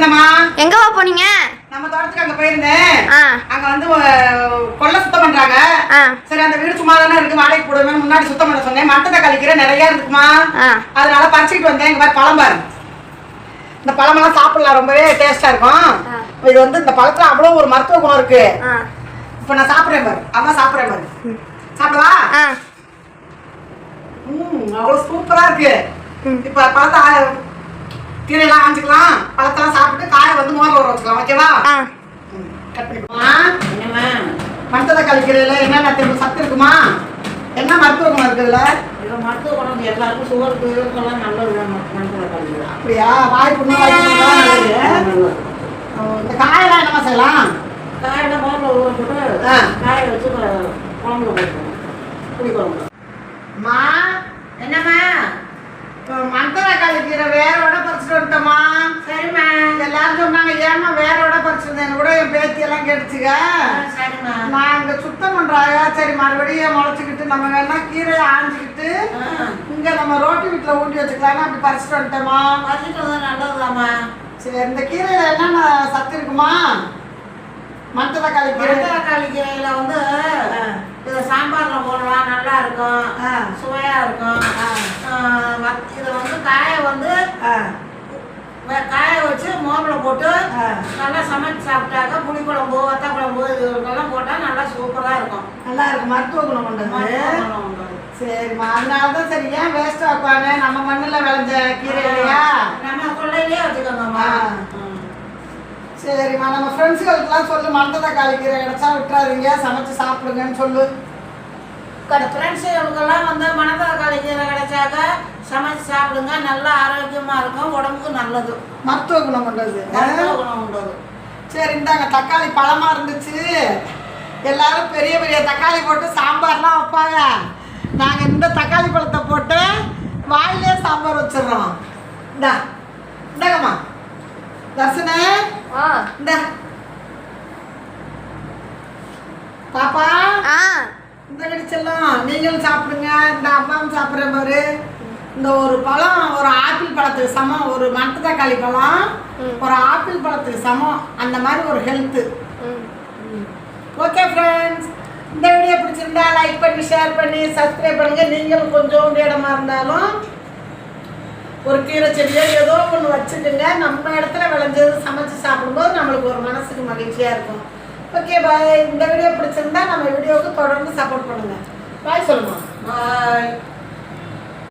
போயிருந்தேம்மா. எங்கவா போனீங்க? நம்ம தோட்டத்துக்கு அங்க போயிருந்தேன். அங்க வந்து கொல்லை சுத்தம் பண்றாங்க. சரி அந்த வீடு சும்மா தானே இருக்கு, வாடகைக்கு போடுவேன் முன்னாடி சுத்தம் பண்ண சொன்னேன். மட்டை தக்காளி கீரை நிறைய இருக்குமா, அதனால பறிச்சுட்டு வந்தேன். இங்க பாரு பழம் பாரு, இந்த பழமெல்லாம் சாப்பிடலாம், ரொம்பவே டேஸ்டா இருக்கும். இது வந்து இந்த பழத்துல அவ்வளவு ஒரு மருத்துவ குணம் இருக்கு. இப்ப நான் சாப்பிடுறேன் பாரு, அம்மா சாப்பிடுறேன் பாரு, சாப்பிடவா? அவ்வளவு சூப்பரா இருக்கு. இப்ப பழத்தை கீரையெல்லாம் ஆஞ்சிக்கலாம், பழத்தெல்லாம் சாப்பிட்டு காயை வந்து மோரில் ஊற வச்சுக்கலாம். ஓகேவா? கட் பண்ணிக்கலாம். என்னம்மா மட்டை தக்காளி கீரையில என்னென்ன சத்து இருக்குமா, என்ன மருத்துவ குணம் இருக்குதுல? மருத்துவ குணம் எல்லாருக்கும் சுகருக்கு இதெல்லாம் நல்லது. மட்டை தக்காளி அப்படியா? வாய் புண்ணு நல்லது. இந்த காயெல்லாம் என்னமா செய்யலாம்? காயெல்லாம் மோரில் ஊற போட்டு காயை வச்சு குழம்புல போட்டுக்கணும், புளி குழம்புல. அம்மா என்னம்மா? மட்டை தக்காளி கீரை வேரோட பறிச்சுட்டு வந்துட்டோமா? சரிம்மா. எல்லாரும் சொன்னாங்க ஏமா வேரோட பறிச்சிருந்தேன், கூட என் பேத்தி எல்லாம் கேட்டுச்சுங்க. சரிம்மா. நான் இங்க சுத்தம் பண்றாங்க, சரி மறுபடியும் முளைச்சிக்கிட்டு நம்ம வேணா கீரையை ஆஞ்சிக்கிட்டு இங்க நம்ம ரோட்டு வீட்டுல ஊட்டி வச்சுக்கலாம், அப்படி பறிச்சுட்டு வந்துட்டோமா? பறிச்சுட்டு வந்தா நல்லதுதாம்மா. சரி இந்த கீரையில என்னென்ன சத்து இருக்குமா? மட்டை தக்காளி கீரை. மட்டை தக்காளி கீரையில வந்து இதை சாம்பார்ல போடலாம், நல்லா இருக்கும், சுவையா இருக்கும். இதை வந்து காய வச்சு மோரில் போட்டு நல்லா சமைச்சு சாப்பிட்டாக்க புளிக்குழம்பு வத்த குழம்பு இதெல்லாம் போட்டால் நல்லா சூப்பராக இருக்கும். நல்லா இருக்கும், மருத்துவ குணம் கொண்டது. சரிம்மா, அதனாலதான் சரி ஏன் வேஸ்ட் ஆக்குவாங்க, நம்ம மண்ணில் விளைஞ்ச கீரை இல்லையா, நம்ம கொள்ளையிலேயே வச்சுக்கோங்கம்மா. சரிம்மா, நம்ம ஃப்ரெண்ட்ஸுகளுக்குலாம் சொல்லு, மட்டை தக்காளி கீரை கிடைச்சா விட்டுறாதீங்க, சமைச்சு சாப்பிடுங்கன்னு சொல்லு. ஃப்ரெண்ட்ஸுகளுக்கெல்லாம் வந்து மணத்த தக்காளி கீரை கிடைச்சாக்க சமைச்சு சாப்பிடுங்க, நல்லா ஆரோக்கியமாக இருக்கும், உடம்புக்கு நல்லது, மருத்துவ குணம் கொண்டது. மருத்துவ குணம் கொண்டது. சரி இந்தாங்க தக்காளி பழமாக இருந்துச்சு, எல்லாரும் பெரிய பெரிய தக்காளி போட்டு சாம்பார்லாம் வைப்பாங்க. நாங்கள் இந்த தக்காளி பழத்தை போட்டு வாயிலே சாம்பார் வச்சிடுறோம். இந்தாங்கம்மா தர்சனே, இந்த பாப்பா இந்த கடிச்செல்லாம் நீங்களும் சாப்பிடுங்க, இந்த அம்மாவும் சாப்பிட்ற மாதிரி. இந்த ஒரு பழம் ஒரு ஆப்பிள் பழத்துக்கு சமம், ஒரு மட்டை தக்காளி பழம் ஒரு ஆப்பிள் பழத்துக்கு சமம், அந்த மாதிரி ஒரு ஹெல்த்து. ஓகே ஃப்ரெண்ட்ஸ், இந்த வீடியோ பிடிச்சிருந்தா லைக் பண்ணி ஷேர் பண்ணி சப்ஸ்கிரைப் பண்ணுங்க. நீங்களும் கொஞ்சம் இடமா இருந்தாலும் ஒரு கீரை செடியோ ஏதோ ஒன்று வச்சுக்கோங்க, நம்ம இடத்துல விளைஞ்சது சமைச்சு சாப்பிடும்போது நம்மளுக்கு ஒரு மனசுக்கு மகிழ்ச்சியாக இருக்கும். Okay bye. இந்த வீடியோ பிடிச்சிருந்தா நம்ம வீடியோவுக்கு தொடர்ந்து சப்போர்ட் பண்ணுங்க. பாய் சொல்லுமா. பாய்.